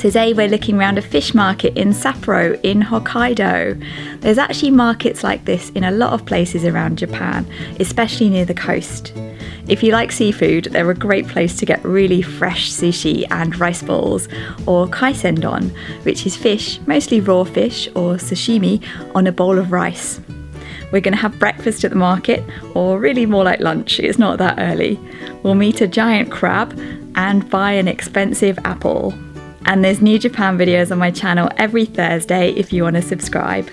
Today we're looking around a fish market in Sapporo in Hokkaido. There's actually markets like this in a lot of places around Japan, especially near the coast. If you like seafood, they're a great place to get really fresh sushi and rice balls, or kaisendon, which is fish, mostly raw fish or sashimi, on a bowl of rice. We're going to have breakfast at the market, or really more like lunch, it's not that early. We'll meet a giant crab and buy an expensive apple. And there's new Japan videos on my channel every Thursday if you want to subscribe.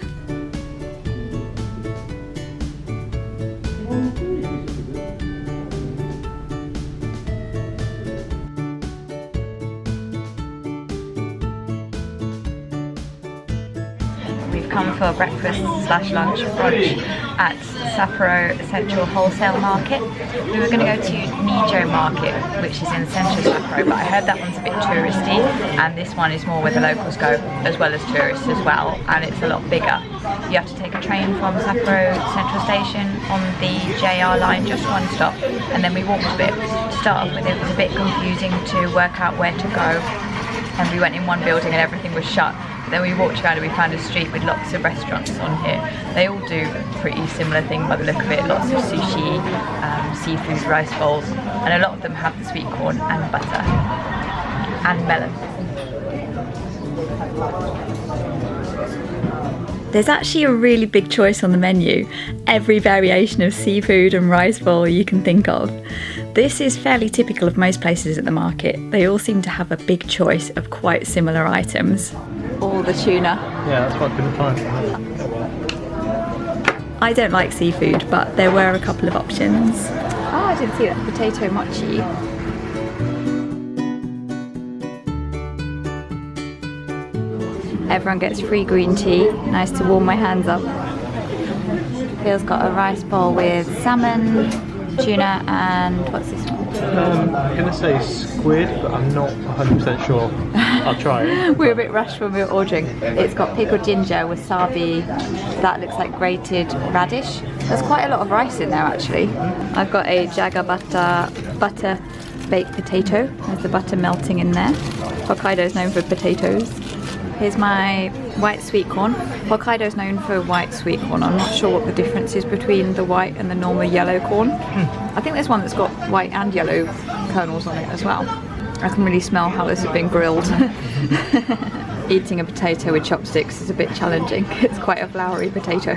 We've come for breakfast / lunch brunch at Sapporo Central Wholesale Market. We were going to go to Nijo Market, which is in central Sapporo, but I heard that one's a bit touristy, and this one is more where the locals go, as well as tourists as well, and it's a lot bigger. You have to take a train from Sapporo Central Station on the JR line, just one stop, and then we walked a bit. To start off with, it was a bit confusing to work out where to go, and we went in one building and everything was shut. Then we walked around and we found a street with lots of restaurants on here. They all do a pretty similar thing by the look of it. Lots of sushi, seafood, rice bowls, and a lot of them have the sweet corn and butter and melon. There's actually a really big choice on the menu. Every variation of seafood and rice bowl you can think of. This is fairly typical of most places at the market. They all seem to have a big choice of quite similar items. All the tuna. Yeah, that's what I couldn't find. I don't like seafood, but there were a couple of options. Oh, I didn't see that. Potato mochi. Everyone gets free green tea. Nice to warm my hands up. Phil's got a rice bowl with salmon, tuna, and what's this one? I'm going to say squid, but I'm not 100% sure. I'll try it. We're a bit rushed when we were ordering. It's got pickled ginger, wasabi, that looks like grated radish. There's quite a lot of rice in there actually. I've got a jaga butter baked potato. There's the butter melting in there. Hokkaido is known for potatoes. Here's my white sweet corn. Hokkaido is known for white sweet corn. I'm not sure what the difference is between the white and the normal yellow corn. I think there's one that's got white and yellow kernels on it as well. I can really smell how this has been grilled. Eating a potato with chopsticks is a bit challenging. It's quite a floury potato.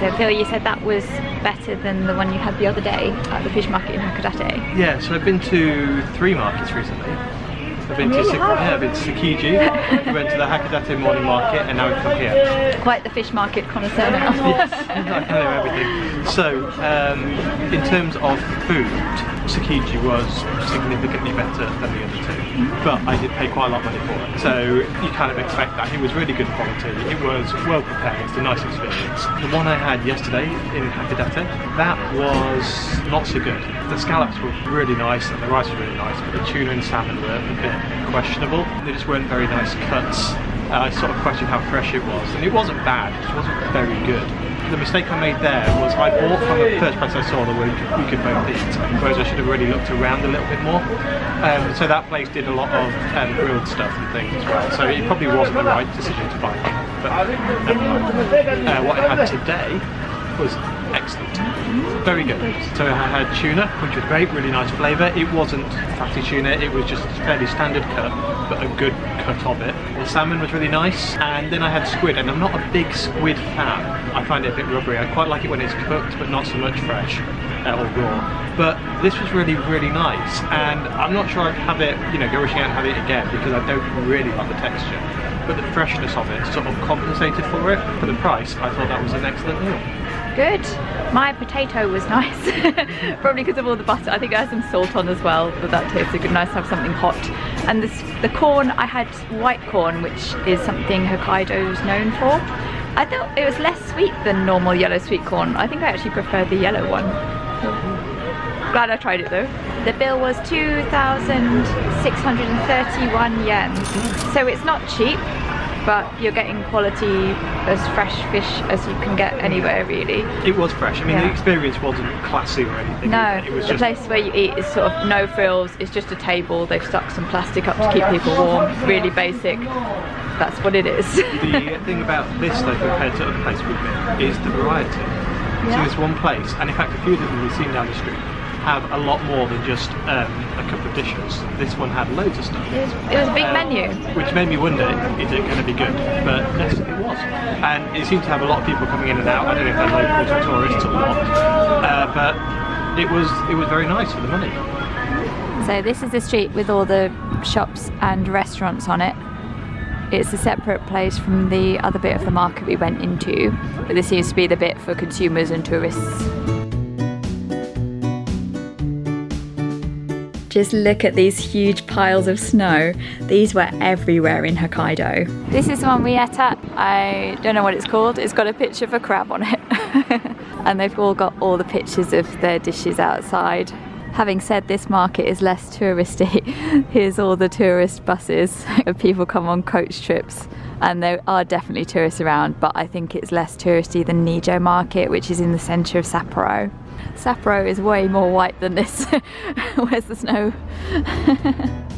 So Phil, you said that was better than the one you had the other day at the fish market in Hakodate. Yeah, so I've been to 3 markets recently. I've been to Tsukiji, we went to the Hakodate morning market, and now we've come here. Quite the fish market connoisseur now. Yes, I kind of know everything. So, in terms of food, Tsukiji was significantly better than the other 2, but I did pay quite a lot of money for it. So you kind of expect that. It was really good quality, it was well prepared, it's a nice experience. The one I had yesterday in Hakodate, that was not so good. The scallops were really nice and the rice was really nice, but the tuna and salmon were a bit questionable. They just weren't very nice cuts. I sort of questioned how fresh it was, and it wasn't bad, it just wasn't very good. The mistake I made there was I bought from the first place I saw that we could both eat, whereas I should have really looked around a little bit more. So that place did a lot of grilled stuff and things as well, so it probably wasn't the right decision to buy from them, but never mind. What I had today was excellent. Very good. So I had tuna, which was great, really nice flavour. It wasn't fatty tuna, it was just a fairly standard cut, but a good cut of it. The salmon was really nice, and then I had squid, and I'm not a big squid fan. I find it a bit rubbery. I quite like it when it's cooked, but not so much fresh or raw. But this was really, really nice, and I'm not sure I'd have it, go rushing out and have it again, because I don't really like the texture. But the freshness of it sort of compensated for it. For the price, I thought that was an excellent meal. Good. My potato was nice, probably because of all the butter. I think I had some salt on as well, but that tasted good. Nice to have something hot. And the corn, I had white corn, which is something Hokkaido's known for. I thought it was less sweet than normal yellow sweet corn. I think I actually prefer the yellow one. Glad I tried it though. The bill was 2,631 yen, so it's not cheap. but you're getting quality as fresh fish as you can get anywhere really. It was fresh. I mean, the experience wasn't classy or anything. No, it was the place where you eat is sort of no frills, it's just a table, they've stuck some plastic up to keep people warm, really basic. That's what it is. The thing about this though compared to other places we've been is the variety. So there's one place, and in fact a few of them we've seen down the street have a lot more than just a couple of dishes. This one had loads of stuff. It was a big menu. Which made me wonder, is it going to be good? But yes, it was. And it seemed to have a lot of people coming in and out. I don't know if they're locals or tourists or what. But it was very nice for the money. So this is the street with all the shops and restaurants on it. It's a separate place from the other bit of the market we went into, but this seems to be the bit for consumers and tourists. Just look at these huge piles of snow. These were everywhere in Hokkaido. This is the one we ate at. I don't know what it's called. It's got a picture of a crab on it. And they've all got all the pictures of their dishes outside. Having said this market is less touristy, here's all the tourist buses. People come on coach trips and there are definitely tourists around, but I think it's less touristy than Nijo Market, which is in the centre of Sapporo. Sapporo is way more white than this. Where's the snow?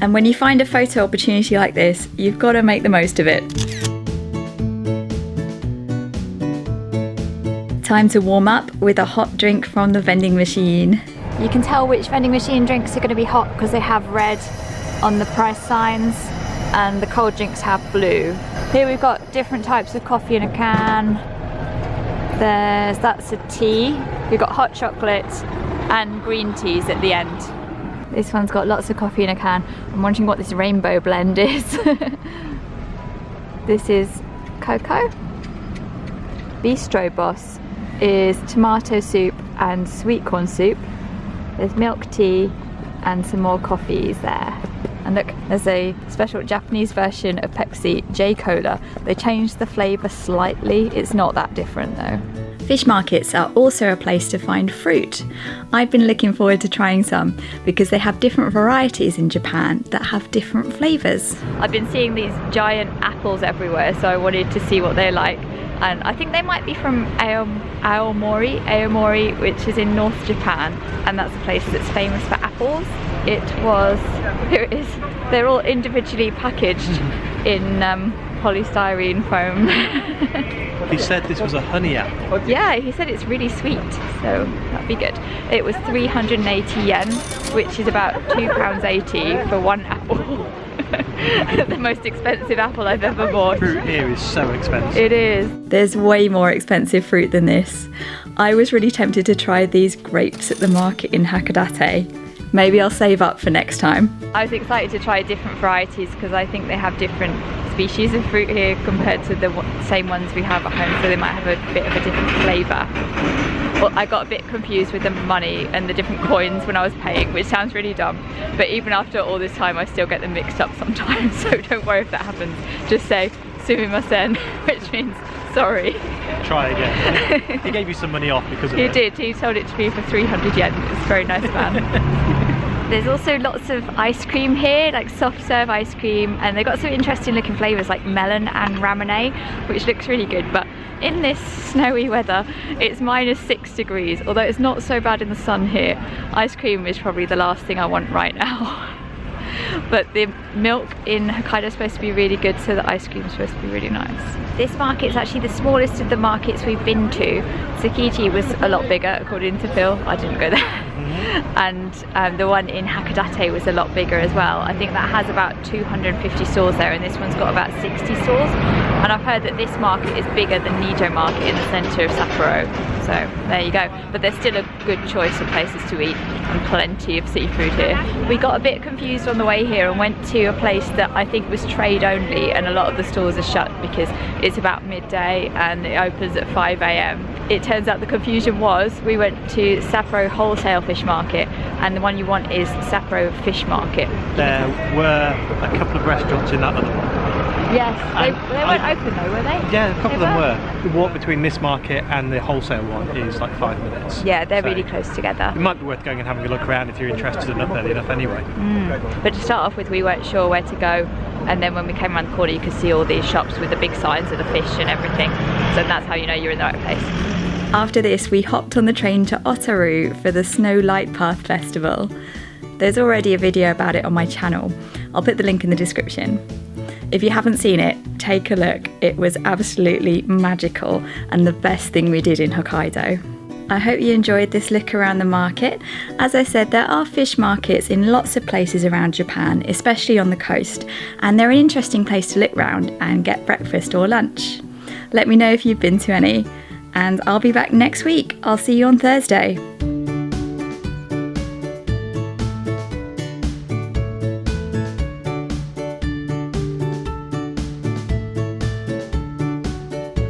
And when you find a photo opportunity like this, you've got to make the most of it. Time to warm up with a hot drink from the vending machine. You can tell which vending machine drinks are going to be hot because they have red on the price signs and the cold drinks have blue. Here we've got different types of coffee in a can. That's a tea. We've got hot chocolate and green teas at the end. This one's got lots of coffee in a can. I'm wondering what this rainbow blend is. This is cocoa. Bistro Boss is tomato soup and sweetcorn soup. There's milk tea and some more coffees there. And look, there's a special Japanese version of Pepsi, J-Cola. They changed the flavour slightly. It's not that different though. Fish markets are also a place to find fruit. I've been looking forward to trying some because they have different varieties in Japan that have different flavours. I've been seeing these giant apples everywhere, so I wanted to see what they're like. And I think they might be from Aomori, which is in North Japan, and that's a place that's famous for apples. Here it is. They're all individually packaged in polystyrene foam. He said this was a honey apple. Yeah, he said it's really sweet, so that'd be good. It was 380 yen, which is about £2.80 for one apple. The most expensive apple I've ever bought. Fruit here is so expensive. It is. There's way more expensive fruit than this. I was really tempted to try these grapes at the market in Hakodate. Maybe I'll save up for next time. I was excited to try different varieties because I think they have different species of fruit here compared to the same ones we have at home, so they might have a bit of a different flavour. Well, I got a bit confused with the money and the different coins when I was paying, which sounds really dumb, but even after all this time I still get them mixed up sometimes, so don't worry if that happens. Just say sumimasen, which means sorry. Try again. He gave you some money off because of it. He did, he sold it to me for 300 yen. It's a very nice man. There's also lots of ice cream here, like soft serve ice cream, and they've got some interesting looking flavours like melon and ramune, which looks really good. But in this snowy weather, it's -6 degrees, although it's not so bad in the sun here. Ice cream is probably the last thing I want right now. But the milk in Hokkaido is supposed to be really good, so the ice cream is supposed to be really nice. This market is actually the smallest of the markets we've been to. Tsukiji was a lot bigger according to Phil. I didn't go there. And the one in Hakodate was a lot bigger as well. I think that has about 250 stores there, and this one's got about 60 stores. And I've heard that this market is bigger than Nijo Market in the centre of Sapporo. So there you go. But there's still a good choice of places to eat and plenty of seafood here. We got a bit confused on the way here and went to a place that I think was trade only, and a lot of the stores are shut because it's about midday and it opens at 5 AM. It turns out the confusion was we went to Sapporo Wholesale Fish Market, and the one you want is Sapporo Fish Market. There were a couple of restaurants in that other one. Yes, they weren't open though, were they? Yeah, a couple of them were. The walk between this market and the wholesale one is like 5 minutes. Yeah, they're really close together. It might be worth going and having a look around if you're interested enough early enough anyway. But to start off with, we weren't sure where to go, and then when we came around the corner you could see all these shops with the big signs of the fish and everything, so that's how you know you're in the right place. After this we hopped on the train to Otaru for the Snow Light Path Festival. There's already a video about it on my channel. I'll put the link in the description. If you haven't seen it, take a look. It was absolutely magical and the best thing we did in Hokkaido. I hope you enjoyed this look around the market. As I said, there are fish markets in lots of places around Japan, especially on the coast, and they're an interesting place to look round and get breakfast or lunch. Let me know if you've been to any, and I'll be back next week. I'll see you on Thursday.